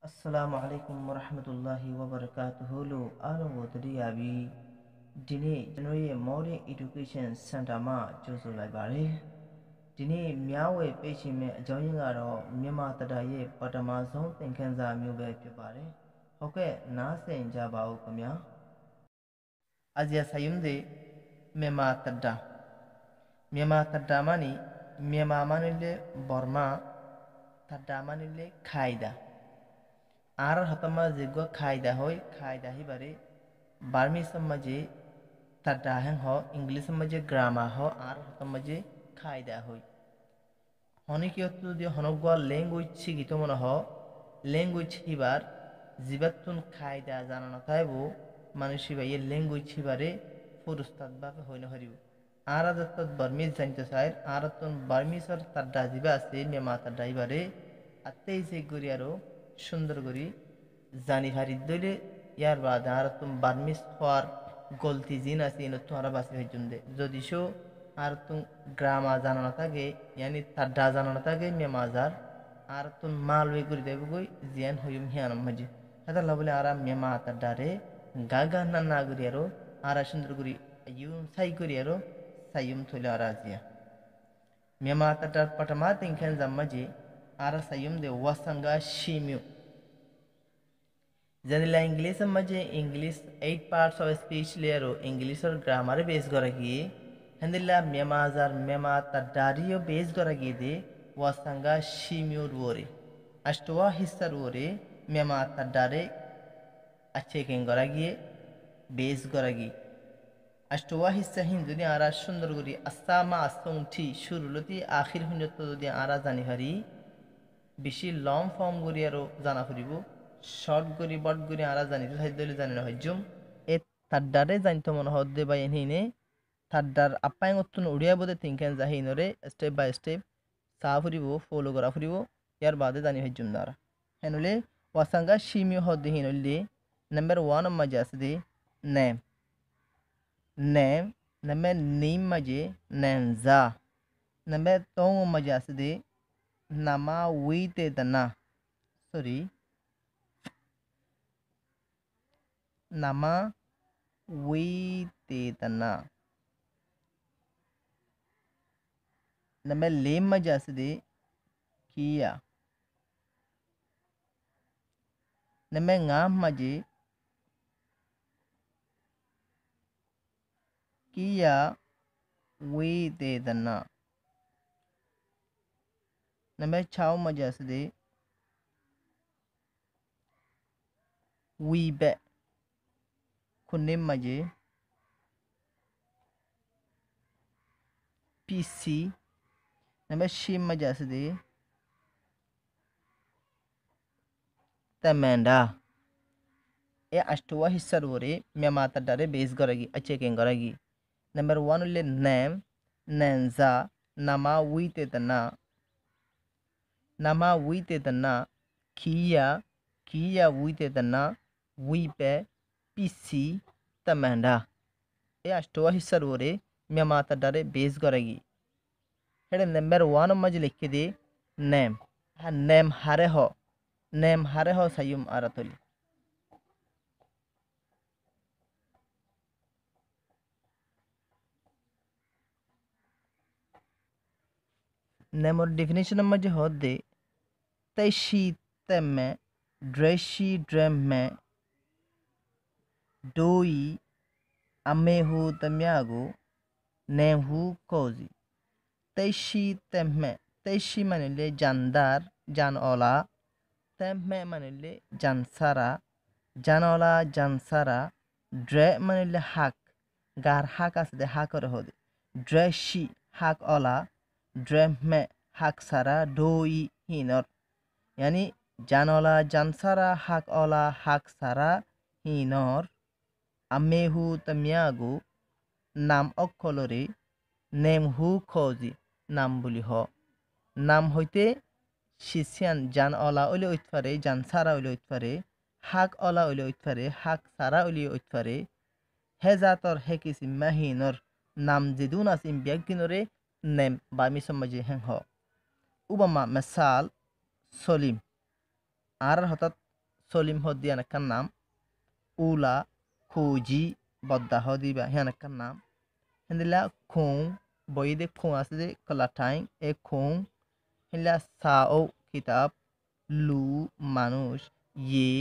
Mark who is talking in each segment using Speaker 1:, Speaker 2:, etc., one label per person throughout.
Speaker 1: Assalamu alaikum warahmatullahi wabarakatuh. Lo alo wotri abi dini janoye modern education center ma ကြိုဆိုလိုက်ပါတယ်။ဒီနေ့မျှဝေပေးချင်မယ့်အကြောင်းရင်းကတော့မြန်မာတဒါရဲ့ပထမဆုံးသင်ခန်းစာမျိုးပဲဖြစ်ပါတယ်။ဟုတ်ကဲ့နားဆင်ကြပါဦးခင်ဗျာ။ Asia sayumde မြန်မာတဒါမြန်မာတဒါမနီမြန်မာမနီလေဘော်မာတဒါမနီလေခိုင်ဒါআর হতমা জিগ Khaleda হিবারে vermi সমাজে তাডা হেং হ English সমাজে grammar হ আর হতমাজে খায়দা হই হনিকিয়তু দি হনগwa language সিগিত মনে হ ল্যাঙ্গুয়েজ হিবার জিবাতুন খায়দা জানানো তাইবো মানুষ হিবাইয়ে ল্যাঙ্গুয়েজ হিবারে ফুরুস্তাদ বাপে হইন হরিব আর আদত বার্মিজ জানতে চাই আর তুন বার্মিসর তাডা জিবা আছে মেমা তাডা হিবারে আত্তেই সে গরিয়ারো সুন্দর করি জানি হারি দইলে ইয়ার বাদ আর তুমি বার্মিস হওয়ার গলতি জিন আছে ইনো তোমারা বাসি হইজুন দে যদি শো আর তুমি গ্রামা জানানো থাকে ইয়ানি তাডা জানানো থাকে মেমাজার আর তুমি মাল ওই করি দেবে কই জিয়ান হইম হিয়ানম মাঝে হাতা লাবলে আর মেমা তাডারে গাগা না করি আরো আর সুন্দর করি ইউম সাই করি আরো সাইম থইলে আর আজিয়া মেমা তাডার পাটামা তিনখান জাম্মাজি আর সাইম দে ওয়াসাঙ্গা শিমিউ জানিলা ইংলিশ মাঝে ইংলিশ 8 পার্টস অফ স্পিচ লেয়ারো ইংলিশ আর গ্রামার বেস করা গিয়ে হেন্দিল্লা মেমাজার মেমা তাডারিও বেস করা গিয়ে দে ওয়াসাঙ্গা শিমিউর ওরে আষ্টওয়া হিসার ওরে মেমা তাডারে अच्छे কেন করা গিয়ে বেস করা গিয়ে আষ্টওয়া হিসা হিন যদি আরা সুন্দর করি আসামা আসং ঠি শুরুলতি আখির হুঞ্জত যদি আরা জানি হারি বেশি লং ফর্ম করি আরো জানা ফুরিব শর্ট করি বট করি আরা জানি তো সাইদলে জানি না হজ্জুম এ তাড্ডারে জানতো মনে হদ্দে বাই এনহিনে তাড্ডার আপাই অত্তুন উড়িয়া বোধে তিনখান জাহিনরে স্টেপ বাই স্টেপ সা ফুরিব ফলো করা ফুরিব ইয়ার বাদে জানি হজ্জুম দ্বারা হেনলে ওয়াসাঙ্গা শিমিও হদ্দে হিনলে নাম্বার 1 মাঝে আছে দে নেম নেম নাম্বার নেম মাঝে নেনজা নাম্বার 2 মাঝে আছে দে নামা উইতে দানা sorry nama witedana nama lema jasde kiya nama ngam maje kiya witedana nama chao majasde wibe kunim maje PC nama shim majasde tamanda ए अष्टवा हिस्सा रोरे मेमा तडारे बेस करगी अच्छे कें करगी नंबर 1 ले नेम नेंजा नमा वीते तना किया वीते तना वीपे पीसी तमंडा ए अष्टवा हिस्सा रोरे मेमा तडारे बेस करगी हेडे नंबर 1 मज लिख दे नेम हा नेम हारे हो सायुम आरातली नेमर डेफिनेशन मजे होदे तैशी तमे ड्रेशी ड्रेम में डोई अमेहु तम्यागो नेहु कोजी तैशी तमे तैशी मानिले जानदार जानओला तमे मानिले जानसारा जानओला जानसारा ड्रे मानिले हाक गार हाक आसदे हाकर होदे ड्रेशी हाक ओला ड्रेम में हाक सारा डोई हिनर यानी जानोला जानसारा हाक ओला हाक सारा हिनर अमेहु तमियागु नाम अक्कलरे नेमहु खोजी नाम बुली हो नाम होइते शिष्यान जान ओला ओले उतफारे जानसारा ओले उतफारे हाक ओला ओले उतफारे हाक सारा ओले उतफारे हेजातर हेकिसि महिनर नाम जिदुन आसिम ब्यागिनरे नेम बामी समझे हैं हो उबमा मिसाल सलीम आर हतात সলিম হদি আনাকার নাম উলা খুজি বদ্দা হদি বা হিয়ানাকার নাম হিন্দিলা খুং বইদে খুং আছে যে কলাটাইং এ খুং হিলা সাও কিতাব লু মানুষ ইয়ে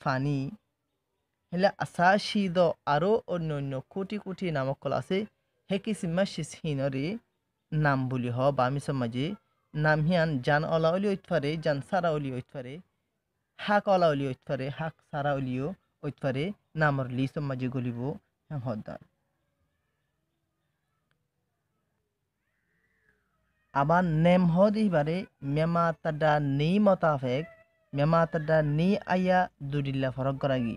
Speaker 1: ফানি হিলা আসাশিদ আরও অন্য অন্য কোটি কোটি নামকল আছে হে কিসিমা হিনরে নাম বলি হ বা আমি সমাজে নাম হিয়ান জান অলা অলি ঐতফারে জান সারা অলি ঐতফারে হাক অলা অলি ঐতফারে হাক সারা অলিও ঐতফারে নামর লি সমাজে গলিব হ্যাঁ হদ্দান আবার নেম হদ ইবারে মেমা তাডা নি মতাফেক মেমা তাডা নি আয়া দুডিল্লা ফরক করাগি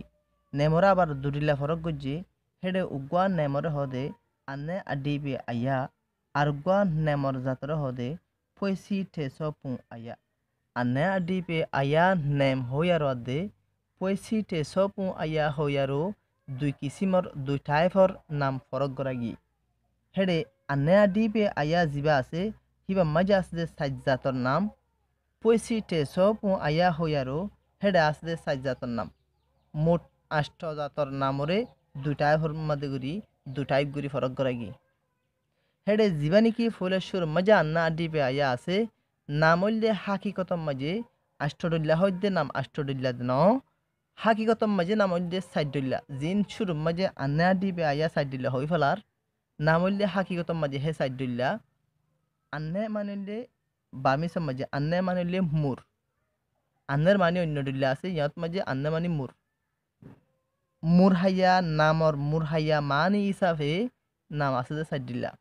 Speaker 1: নেমরা আবার দুডিল্লা ফরক গজ্জে হেডে উগুয়া নেমরে হদে আনে আডিবে আয়া আর গুয়া নেমর জাতরে হদে পয়সি ঠেস পু আয়া আনে আডিবে আয়া নেম হইয়ার অদে পয়সি ঠেস পু আয়া হইয়ারো দুই কিসিমর দুই টাইফর নাম ফরক করাগি হেডে আনে আডিবে আয়া জিবা আছে হিবা মজা আসদে সাজ্জাতর নাম পয়সি টেস পু আয়া হইয়ারো হেডে আসদে সাজ্জাতর নাম মোট ৮ জাতর নামরে দুটাই মধ্যে গুরি দুটাই গুরি ফরক করাগি হেডে জীবানি কি ফুলেশ্বর মজা আন্না আডিবে আয়া আছে নামল্যে হাকিকতম মাঝে আষ্টডল্লা হইদে নাম আষ্টডল্লা ন হাকিকতম মাঝে নামল্যে সাইডল্লা জিন সুর মাঝে আন্না আডিবে আয়া সাইডল্লা হই ফেলার নামল্যে হাকিকতম মাঝে হে সাইডল্লা আন্নে মানিলে বামি সমাজে আন্নে মানিলে মুর আন্নের মানে অন্য ডিল্লা আছে ইয়াত মাঝে আন্নে মানে মুর মুরহাইয়া নামর মুরহাইয়া মানি হিসাবে নাম আছে যে সাইডিল্লা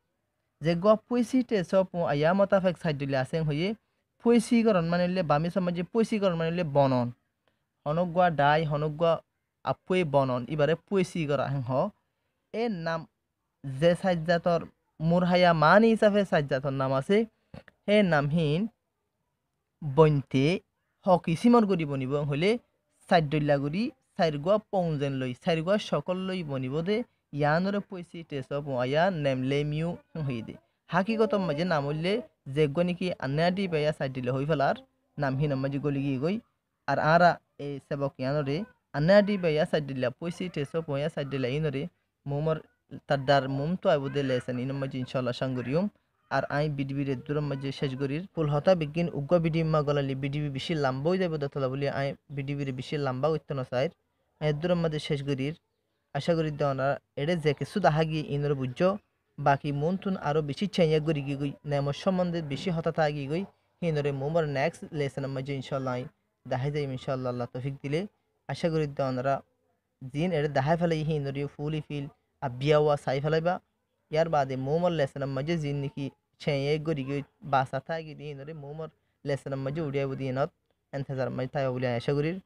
Speaker 1: যে গ পয়সিতে সব আয়া মতাফেক সাইডিল্লা আছে হয়ে পয়সিকরণ মানিলে বামি সমাজে পয়সিকরণ মানিলে বনন হনগুয়া ডাই হনগুয়া আপুয়ে বনন এবারে পয়সিকরা হ এ নাম যে সাজ্জাতর মুরহাইয়া মানি হিসাবে সাজ্জাতর নাম আছে হে নামহীন বইনতে হকিসিমর গরি বনিব হলে সাইডল্লা গরি সাইরগুয়া পংজেন লই সাইরগুয়া সকল লই বনিব দে ইয়ানরে পয়সি টেস আয়া নেমলে মিউ হই দে হাকিগত মাঝে নাম হইলে যে গনিকি আন্নাডি পাইয়া সাইডিলে হই ফেলার নামহীন মাঝে গলি গিয়ে গই আর আরা এই সেবক ইয়ানরে আন্নাডি পাইয়া সাইডিলা পয়সি টেস পয়া সাইডিলা ইনরে মোমর তাডার মুম তো আইবুদে লেসেন ইন মাঝে ইনশাআল্লাহ সাঙ্গরিয়ম আর আই বিডিবির দূর মাঝে শেষ করির ফুল হতা বিজ্ঞান উগ্র বিডিবি মা গলালি বিডিবি বেশি লাম্বাই যাবে দতলা বলি আই বিডিবির বেশি লাম্বা করতে না চাই আই দূর মাঝে শেষ করির আশা করি দেওয়ানা এড়ে যে কিছু দেখা গিয়ে ইনর বুঝছ বাকি মন তুন আরও বেশি চাইয়া করি গিয়ে গই নেমর সম্বন্ধে বেশি হতা থাকি গই হিনরে মোমর নেক্সট লেসনের মাঝে ইনশাল্লাহ আই দেখাই যাই ইনশাল্লাহ আল্লাহ তৌফিক দিলে আশা করি দেওয়ানারা জিন এড়ে দেখাই ফেলাই হিনরে ফুলি ফিল আবিয়াওয়া সাই ফেলাইবা ইয়ার বাদে মোমর লেসনের মাঝে জিন নাকি ছেয়ে গড়ি গই বাসা থাকি দিয়ে হিনরে মোমর লেসনের মাঝে উড়িয়া বুঝিয়ে নত এনতেজার মাঝে তাই বলে আশা করির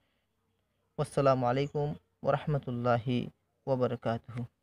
Speaker 1: আসসালামু আলাইকুম ওরহমতুল্লাহি ওবরকাতুহু